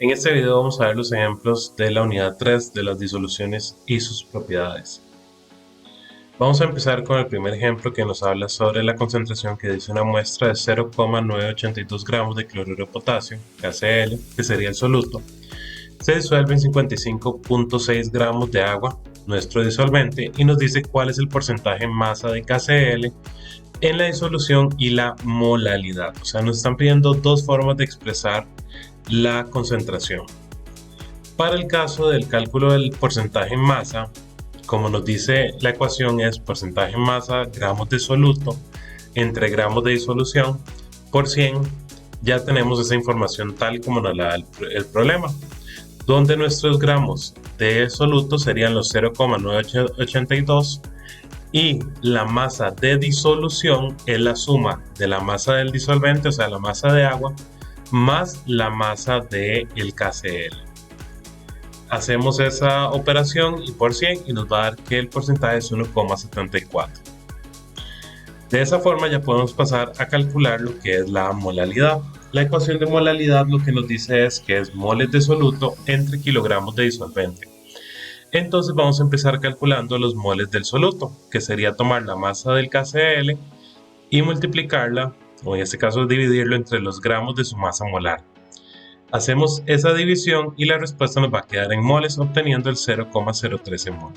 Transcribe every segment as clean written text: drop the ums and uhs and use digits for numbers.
En este video vamos a ver los ejemplos de la unidad 3 de las disoluciones y sus propiedades. Vamos a empezar con el primer ejemplo que nos habla sobre la concentración que dice una muestra de 0,982 gramos de cloruro de potasio, KCl, que sería el soluto, se disuelve en 55.6 gramos de agua, nuestro disolvente, y nos dice cuál es el porcentaje masa de KCl en la disolución y la molalidad. O sea, nos están pidiendo dos formas de expresar la concentración. Para el caso del cálculo del porcentaje en masa, como nos dice la ecuación, es porcentaje en masa gramos de soluto entre gramos de disolución por 100. Ya tenemos esa información tal como nos la da el problema, donde nuestros gramos de soluto serían los 0,982 y la masa de disolución es la suma de la masa del disolvente, o sea, la masa de agua, más la masa del KCl. Hacemos esa operación y por 100 y nos va a dar que el porcentaje es 1,74. De esa forma ya podemos pasar a calcular lo que es la molalidad. La ecuación de molalidad lo que nos dice es que es moles de soluto entre kilogramos de disolvente. Entonces vamos a empezar calculando los moles del soluto, que sería tomar la masa del KCl y multiplicarla, o en este caso dividirlo entre los gramos de su masa molar. Hacemos esa división y la respuesta nos va a quedar en moles, obteniendo el 0,013 mol.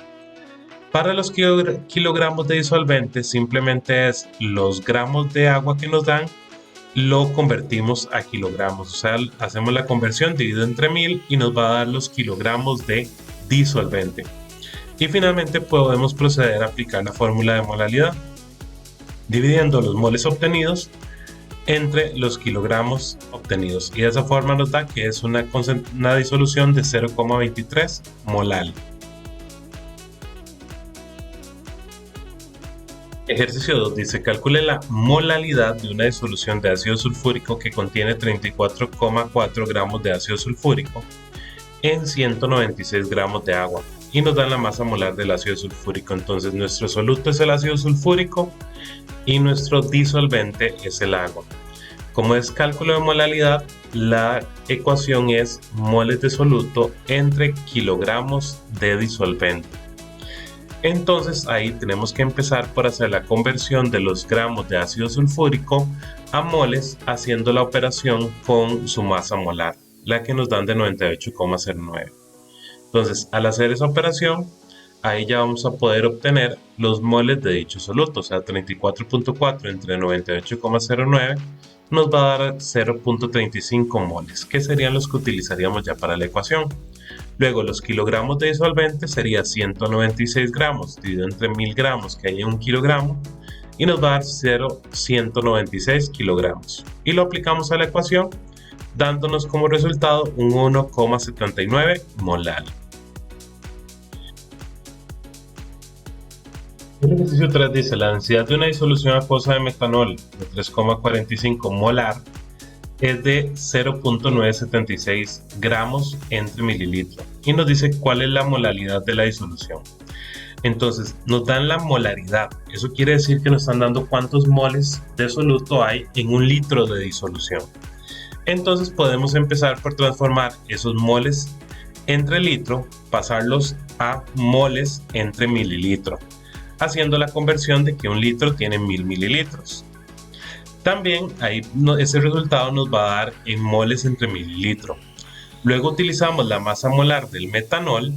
Para los kilogramos de disolvente simplemente es los gramos de agua que nos dan, lo convertimos a kilogramos, o sea, hacemos la conversión dividido entre 1000 y nos va a dar los kilogramos de disolvente. Y finalmente podemos proceder a aplicar la fórmula de molalidad, dividiendo los moles obtenidos entre los kilogramos obtenidos, y de esa forma nos da que es una disolución de 0,23 molal. Ejercicio 2 dice: calcule la molalidad de una disolución de ácido sulfúrico que contiene 34,4 gramos de ácido sulfúrico en 196 gramos de agua, y nos dan la masa molar del ácido sulfúrico. Entonces nuestro soluto es el ácido sulfúrico y nuestro disolvente es el agua. Como es cálculo de molalidad, la ecuación es moles de soluto entre kilogramos de disolvente. Entonces ahí tenemos que empezar por hacer la conversión de los gramos de ácido sulfúrico a moles, haciendo la operación con su masa molar, la que nos dan de 98,09. Entonces, al hacer esa operación, ahí ya vamos a poder obtener los moles de dicho soluto, o sea, 34.4 entre 98,09 nos va a dar 0.35 moles, que serían los que utilizaríamos ya para la ecuación. Luego, los kilogramos de disolvente sería 196 gramos dividido entre 1000 gramos, que hay en un kilogramo, y nos va a dar 0,196 kilogramos. Y lo aplicamos a la ecuación, dándonos como resultado un 1,79 molar. El ejercicio 3 dice: la densidad de una disolución acuosa de metanol de 3,45 molar es de 0,976 gramos entre mililitro, y nos dice cuál es la molalidad de la disolución. Entonces nos dan la molaridad, eso quiere decir que nos están dando cuántos moles de soluto hay en un litro de disolución. Entonces podemos empezar por transformar esos moles entre litro, pasarlos a moles entre mililitro, haciendo la conversión de que un litro tiene 1000 mililitros. También ahí ese resultado nos va a dar en moles entre mililitro. Luego utilizamos la masa molar del metanol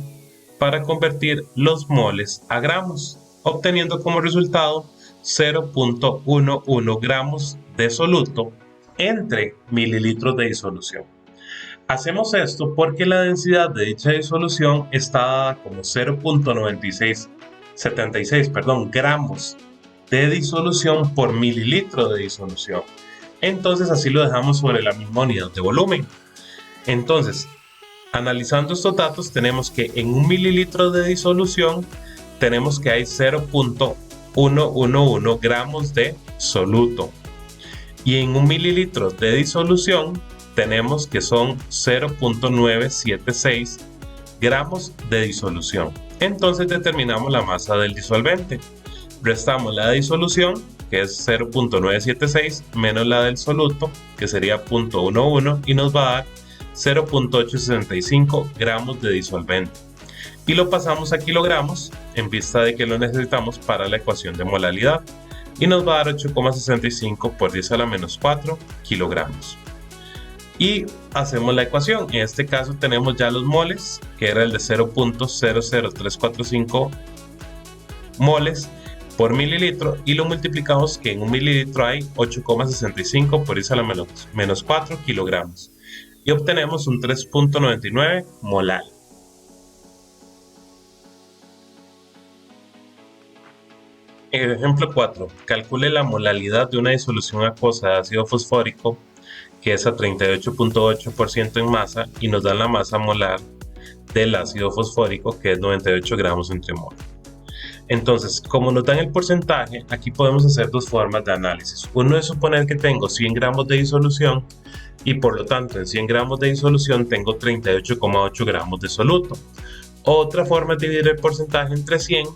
para convertir los moles a gramos, obteniendo como resultado 0,11 gramos de soluto entre mililitros de disolución. Hacemos esto porque la densidad de dicha disolución está dada como 0,96 gramos de disolución por mililitro de disolución. Entonces así lo dejamos sobre la misma unidad de volumen. Entonces, analizando estos datos, tenemos que en un mililitro de disolución tenemos que hay 0,111 gramos de soluto, y en un mililitro de disolución tenemos que son 0,976 gramos de disolución. Entonces determinamos la masa del disolvente. Restamos la disolución, que es 0,976, menos la del soluto, que sería 0,11, y nos va a dar 0.865 gramos de disolvente y lo pasamos a kilogramos en vista de que lo necesitamos para la ecuación de molalidad y nos va a dar 8,65 por 10 a la menos 4 kilogramos. Y hacemos la ecuación. En este caso tenemos ya los moles, que era el de 0.00345 moles por mililitro, y lo multiplicamos que en un mililitro hay 8,65 por 10 a la menos 4 kilogramos. Y obtenemos un 3.99 molar. En el ejemplo 4, calcule la molalidad de una disolución acuosa de ácido fosfórico que es a 38.8% en masa y nos da la masa molar del ácido fosfórico, que es 98 gramos entre mol. Entonces, como nos dan el porcentaje, aquí podemos hacer dos formas de análisis. Uno es suponer que tengo 100 gramos de disolución y por lo tanto en 100 gramos de disolución tengo 38,8 gramos de soluto. Otra forma es dividir el porcentaje entre 100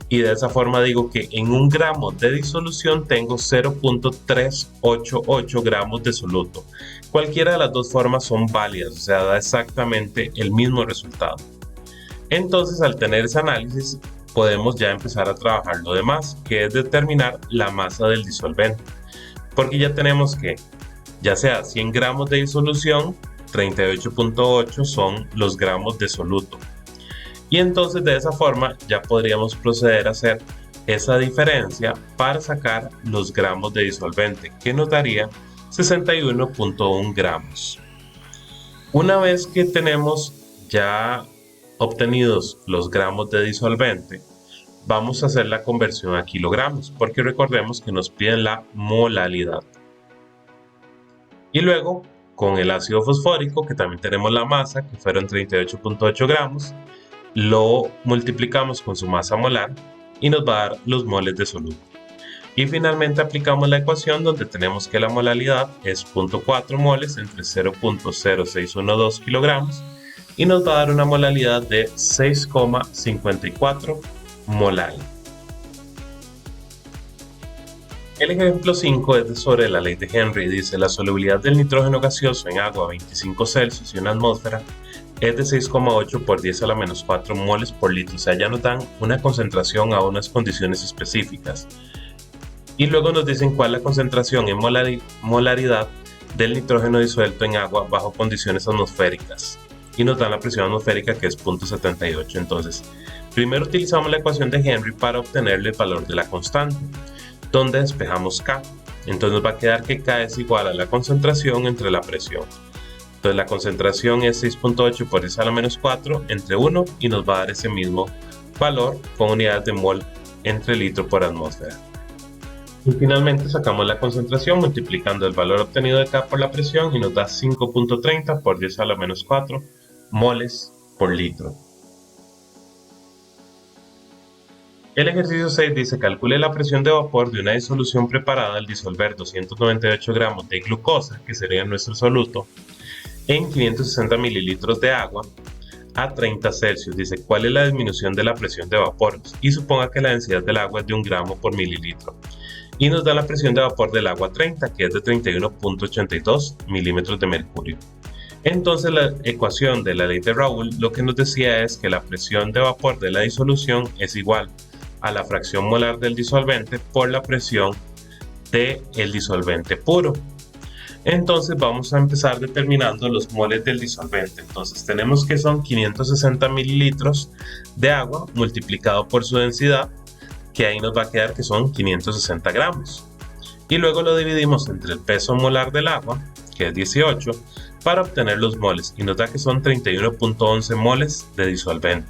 y de esa forma digo que en 1 gramo de disolución tengo 0.388 gramos de soluto. Cualquiera de las dos formas son válidas, o sea, da exactamente el mismo resultado. Entonces, al tener ese análisis, podemos ya empezar a trabajar lo demás, que es determinar la masa del disolvente. Porque ya tenemos que, ya sea 100 gramos de disolución, 38.8 son los gramos de soluto. Y entonces de esa forma ya podríamos proceder a hacer esa diferencia para sacar los gramos de disolvente, que nos daría 61.1 gramos. Una vez que tenemos ya obtenidos los gramos de disolvente, vamos a hacer la conversión a kilogramos, porque recordemos que nos piden la molalidad. Y luego, con el ácido fosfórico, que también tenemos la masa, que fueron 38.8 gramos, lo multiplicamos con su masa molar y nos va a dar los moles de soluto. Y finalmente aplicamos la ecuación donde tenemos que la molalidad es 0.4 moles entre 0.0612 kilogramos y nos va a dar una molalidad de 6,54 molar. El ejemplo 5 es sobre la ley de Henry. Dice: la solubilidad del nitrógeno gaseoso en agua a 25 Celsius y una atmósfera es de 6,8 por 10 a la menos 4 moles por litro. O sea, ya nos dan una concentración a unas condiciones específicas. Y luego nos dicen cuál es la concentración en molaridad del nitrógeno disuelto en agua bajo condiciones atmosféricas. Y nos dan la presión atmosférica, que es 0.78. Entonces, primero utilizamos la ecuación de Henry para obtenerle el valor de la constante, donde despejamos K. Entonces nos va a quedar que K es igual a la concentración entre la presión. Entonces la concentración es 6.8 por 10 a la menos 4 entre 1 y nos va a dar ese mismo valor con unidades de mol entre litro por atmósfera. Y finalmente sacamos la concentración multiplicando el valor obtenido de K por la presión y nos da 5.30 por 10 a la menos 4 moles por litro. El ejercicio 6 dice: calcule la presión de vapor de una disolución preparada al disolver 298 gramos de glucosa, que sería nuestro soluto, en 560 mililitros de agua a 30 Celsius. Dice: ¿cuál es la disminución de la presión de vapor? Y suponga que la densidad del agua es de 1 gramo por mililitro. Y nos da la presión de vapor del agua 30, que es de 31.82 milímetros de mercurio. Entonces la ecuación de la ley de Raoult lo que nos decía es que la presión de vapor de la disolución es igual a la fracción molar del disolvente por la presión del disolvente puro. Entonces vamos a empezar determinando los moles del disolvente. Entonces tenemos que son 560 mililitros de agua multiplicado por su densidad, que ahí nos va a quedar que son 560 gramos. Y luego lo dividimos entre el peso molar del agua, que es 18, para obtener los moles, y nos da que son 31.11 moles de disolvente.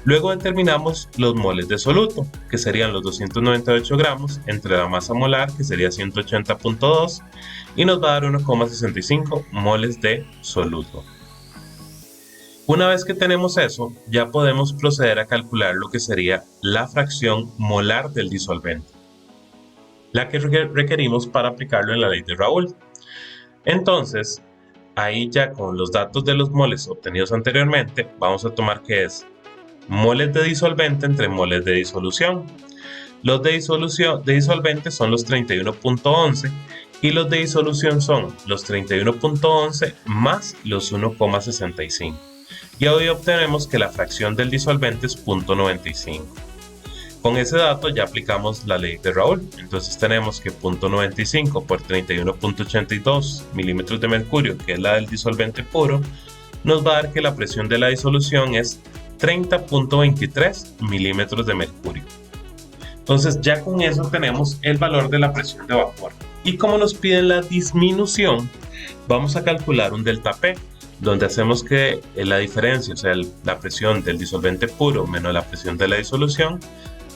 Luego determinamos los moles de soluto, que serían los 298 gramos entre la masa molar, que sería 180.2, y nos va a dar 1,65 moles de soluto. Una vez que tenemos eso, ya podemos proceder a calcular lo que sería la fracción molar del disolvente, la que requerimos para aplicarlo en la ley de Raoult. Entonces, ahí ya con los datos de los moles obtenidos anteriormente, vamos a tomar que es moles de disolvente entre moles de disolución. Los de disolvente son los 31.11 Y los de disolución son los 31.11 más los 1,65. Y hoy obtenemos que la fracción del disolvente es 0.95. Con ese dato ya aplicamos la ley de Raoul. Entonces tenemos que 0.95 por 31.82 milímetros de mercurio, que es la del disolvente puro, nos va a dar que la presión de la disolución es 30.23 milímetros de mercurio. Entonces ya con eso tenemos el valor de la presión de vapor. Y como nos piden la disminución, vamos a calcular un delta P, donde hacemos que la diferencia, o sea, la presión del disolvente puro menos la presión de la disolución,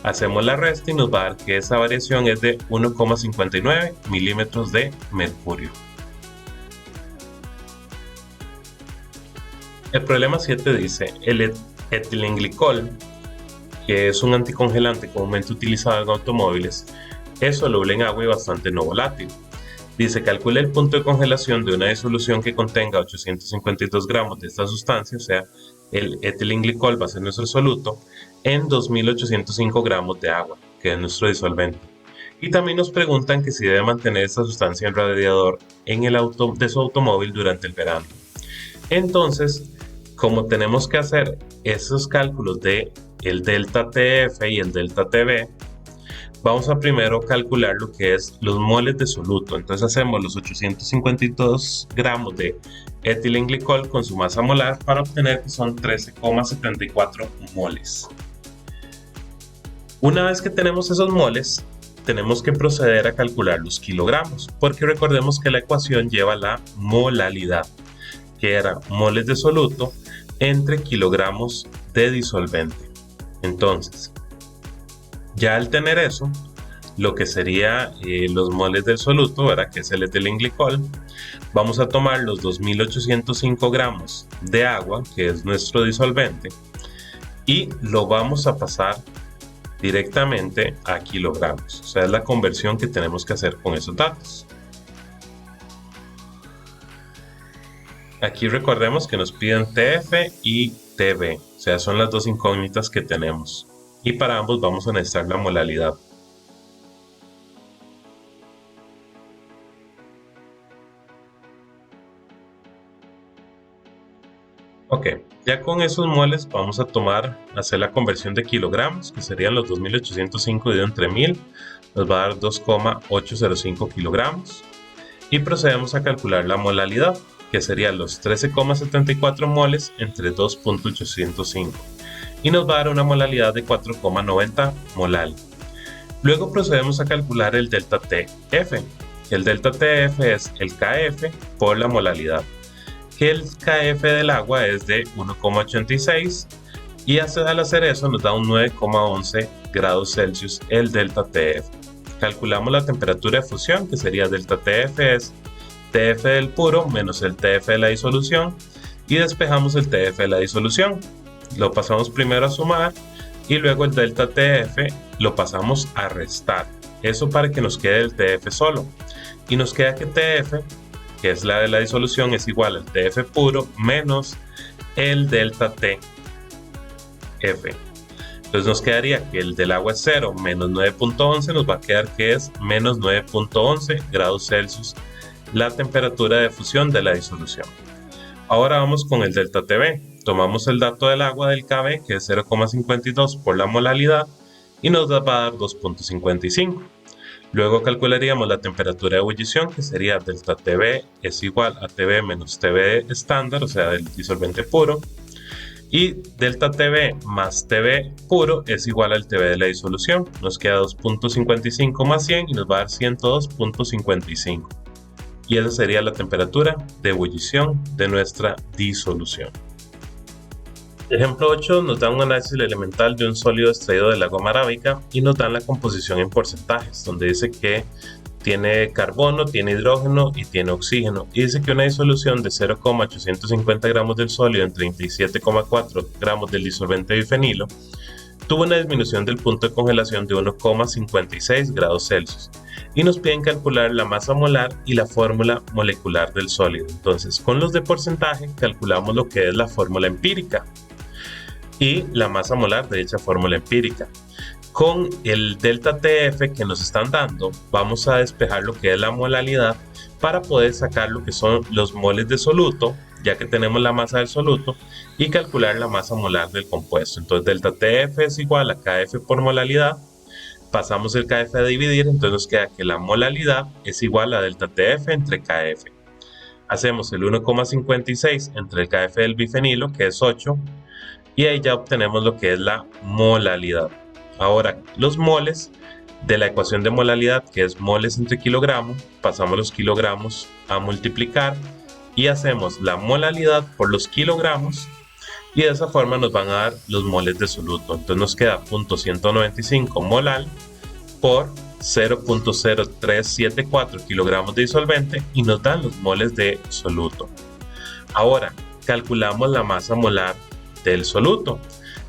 hacemos la resta y nos va a dar que esa variación es de 1,59 milímetros de mercurio. El problema 7 dice, el etilenglicol, que es un anticongelante comúnmente utilizado en automóviles, es soluble en agua y bastante no volátil. Dice, calcula el punto de congelación de una disolución que contenga 852 gramos de esta sustancia, o sea, el etilenglicol va a ser nuestro soluto, en 2805 gramos de agua, que es nuestro disolvente. Y también nos preguntan que si debe mantener esta sustancia en radiador de su automóvil durante el verano. Entonces, como tenemos que hacer esos cálculos de el delta TF y el delta TB, vamos a primero calcular lo que es los moles de soluto. Entonces hacemos los 852 gramos de etilenglicol con su masa molar para obtener que son 13,74 moles. Una vez que tenemos esos moles, tenemos que proceder a calcular los kilogramos, porque recordemos que la ecuación lleva la molalidad, que era moles de soluto entre kilogramos de disolvente. Entonces, ya al tener eso, lo que sería los moles del soluto, ¿verdad?, que es el etilenglicol, vamos a tomar los 2805 gramos de agua, que es nuestro disolvente, y lo vamos a pasar directamente a kilogramos. O sea, es la conversión que tenemos que hacer con esos datos. Aquí recordemos que nos piden TF y TB, o sea, son las dos incógnitas que tenemos. Y para ambos vamos a necesitar la molalidad. Ok, ya con esos moles vamos a hacer la conversión de kilogramos, que serían los 2805 dividido entre 1000, nos va a dar 2,805 kilogramos. Y procedemos a calcular la molalidad, que serían los 13,74 moles entre 2,805. Y nos va a dar una molalidad de 4,90 molal. Luego procedemos a calcular el delta TF. El delta TF es el KF por la molalidad, que el KF del agua es de 1,86 y al hacer eso nos da un 9,11 grados Celsius el delta TF. Calculamos la temperatura de fusión, que sería delta TF es TF del puro menos el TF de la disolución, y despejamos el TF de la disolución. Lo pasamos primero a sumar y luego el delta TF lo pasamos a restar. Eso para que nos quede el TF solo. Y nos queda que TF, que es la de la disolución, es igual al TF puro menos el delta TF. Entonces nos quedaría que el del agua es 0 menos 9.11, nos va a quedar que es menos 9.11 grados Celsius la temperatura de fusión de la disolución. Ahora vamos con el delta TB. Tomamos el dato del agua del KB, que es 0,52 por la molalidad, y nos va a dar 2,55. Luego calcularíamos la temperatura de ebullición, que sería delta TB es igual a TB menos TB estándar, o sea, del disolvente puro. Y delta TB más TB puro es igual al TB de la disolución. Nos queda 2,55 más 100 y nos va a dar 102,55. Y esa sería la temperatura de ebullición de nuestra disolución. Ejemplo 8 nos da un análisis elemental de un sólido extraído del agua arábica y nos dan la composición en porcentajes, donde dice que tiene carbono, tiene hidrógeno y tiene oxígeno. Y dice que una disolución de 0,850 gramos del sólido en 37,4 gramos del disolvente bifenilo tuvo una disminución del punto de congelación de 1,56 grados Celsius. Y nos piden calcular la masa molar y la fórmula molecular del sólido. Entonces, con los de porcentaje calculamos lo que es la fórmula empírica y la masa molar de dicha fórmula empírica. Con el delta TF que nos están dando, vamos a despejar lo que es la molalidad para poder sacar lo que son los moles de soluto, ya que tenemos la masa del soluto, y calcular la masa molar del compuesto. Entonces delta TF es igual a KF por molalidad. Pasamos el KF a dividir, entonces nos queda que la molalidad es igual a delta TF entre KF. Hacemos el 1,56 entre el KF del bifenilo, que es 8, y ahí ya obtenemos lo que es la molalidad. Ahora, los moles de la ecuación de molalidad, que es moles entre kilogramos, pasamos los kilogramos a multiplicar y hacemos la molalidad por los kilogramos, y de esa forma nos van a dar los moles de soluto. Entonces nos queda 0.195 molal por 0.0374 kilogramos de disolvente y nos dan los moles de soluto. Ahora calculamos la masa molar del soluto,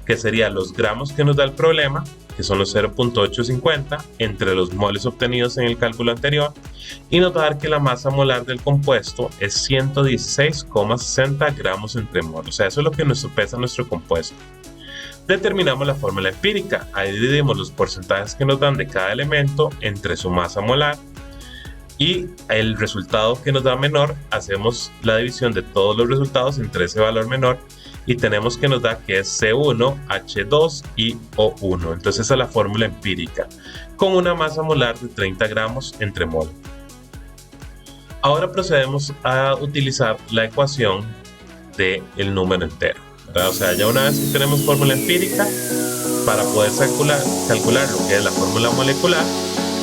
que sería los gramos que nos da el problema, que son los 0.850 entre los moles obtenidos en el cálculo anterior, y nos va a dar que la masa molar del compuesto es 116,60 gramos entre mol. O sea, eso es lo que nos pesa nuestro compuesto. Determinamos la fórmula empírica. Ahí dividimos los porcentajes que nos dan de cada elemento entre su masa molar, y el resultado que nos da menor, hacemos la división de todos los resultados entre ese valor menor, y tenemos que nos da que es C1, H2 y O1. Entonces esa es la fórmula empírica, con una masa molar de 30 gramos entre mol. Ahora procedemos a utilizar la ecuación del número entero, ¿verdad? O sea, ya una vez que tenemos fórmula empírica, para poder calcular lo que es la fórmula molecular,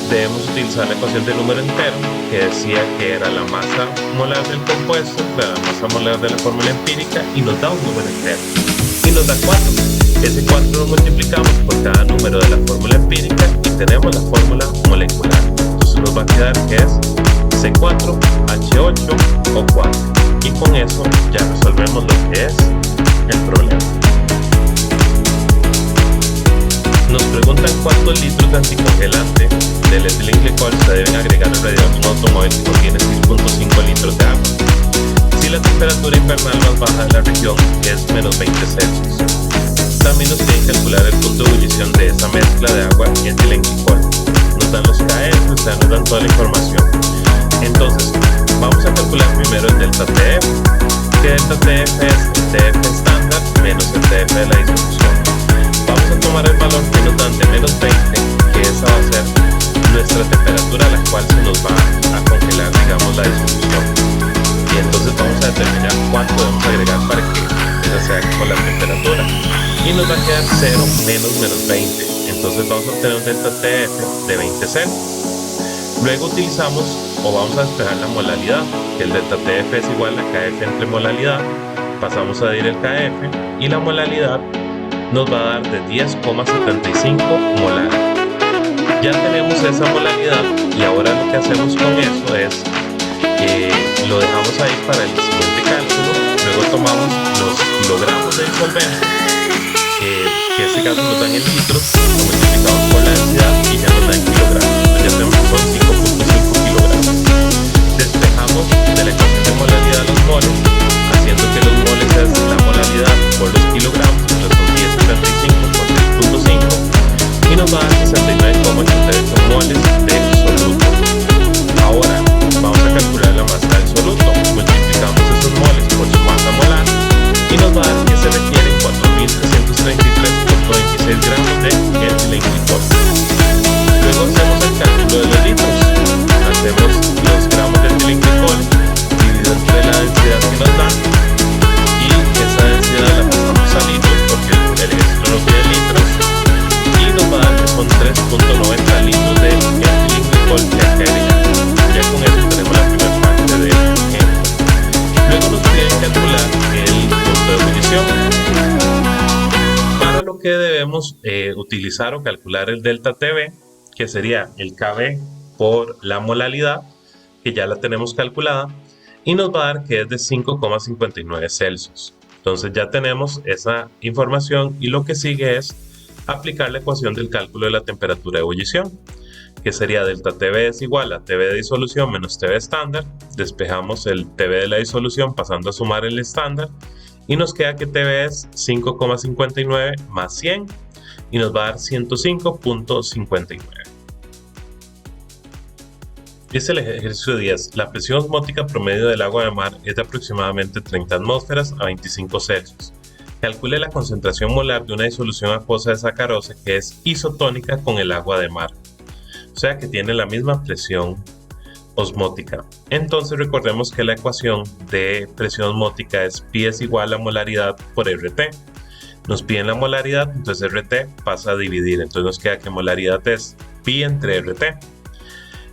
debemos utilizar la ecuación del número entero, que decía que era la masa molar del compuesto, la masa molar de la fórmula empírica, y nos da un número entero, y nos da 4. Ese 4 lo multiplicamos por cada número de la fórmula empírica y tenemos la fórmula molecular. Entonces nos va a quedar que es C4H8O4, y con eso ya resolvemos lo que es el problema. Nos preguntan cuántos litros de anticongelante del etilenglicol se deben agregar al radiador de un automóvil que contiene 6.5 litros de agua si la temperatura invernal más baja de la región es menos 20 Celsius. También nos tienen que calcular el punto de ebullición de esa mezcla de agua y etilenglicol. Nos dan los KF, o sea, nos dan toda la información. Entonces, vamos a calcular primero el delta TF, que delta TF es el TF estándar menos el TF de la disolución. Vamos a tomar el valor que nos dan de menos 20, que esa va a ser nuestra temperatura a la cual se nos va a congelar, digamos, la disolución. Y entonces vamos a determinar cuánto debemos agregar para que esa sea con la temperatura. Y nos va a quedar 0 menos 20. Entonces vamos a obtener un delta TF de 20 Celsius. Luego utilizamos, o vamos a despejar la molalidad, que el delta TF es igual a KF entre molalidad. Pasamos a dividir el KF y la molalidad nos va a dar de 10,75 molar. Ya tenemos esa molalidad, y ahora lo que hacemos con eso es lo dejamos ahí para el siguiente cálculo. Luego tomamos los kilogramos de disolvente, que en este caso nos dan en litros, lo multiplicamos por la densidad y ya nos dan kilogramos. Entonces ya tenemos que son 5.5 kilogramos. Despejamos de la ecuación de molalidad los moles, haciendo que los moles es la molalidad por los kilogramos, que son 10,75 por 6.5, y nos va a dar 69,88 moles de soluto. Ahora vamos a calcular la masa del soluto. Multiplicamos esos moles por su masa molar y nos va a dar que se requieren 4.333,26 gramos de etilenglicol. Luego hacemos el cálculo de los litros. Hacemos los gramos de etilenglicol dividido entre la densidad que nos dan, y esa densidad la pasamos a litros porque el ejemplo no tiene litros, y nos va a dar que son 3.90 litros de etilenglicol que agregar. Ya con eso tenemos la primera parte del ejemplo. Luego nos piden calcular el punto de ebullición, para lo que debemos utilizar o calcular el delta TB, que sería el KB por la molalidad, que ya la tenemos calculada, y nos va a dar que es de 5,59 Celsius. Entonces ya tenemos esa información, y lo que sigue es aplicar la ecuación del cálculo de la temperatura de ebullición, que sería delta TB es igual a TB de disolución menos TB estándar. Despejamos el TB de la disolución pasando a sumar el estándar, y nos queda que TB es 5,59 más 100, y nos va a dar 105.59. Dice el ejercicio 10. La presión osmótica promedio del agua de mar es de aproximadamente 30 atmósferas a 25 Celsius. Calcule la concentración molar de una disolución acuosa de sacarose que es isotónica con el agua de mar, o sea que tiene la misma presión osmótica. Entonces recordemos que la ecuación de presión osmótica es pi es igual a molaridad por RT. Nos piden la molaridad, entonces RT pasa a dividir, entonces nos queda que molaridad es pi entre RT.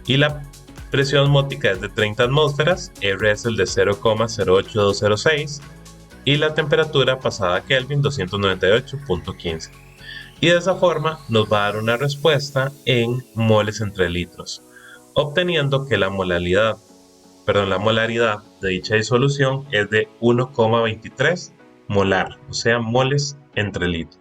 Y la presión osmótica es de 30 atmósferas, R es el de 0,08206 y la temperatura pasada a Kelvin 298.15. Y de esa forma nos va a dar una respuesta en moles entre litros, obteniendo que la molaridad de dicha disolución es de 1,23 molar, o sea, moles entre litros.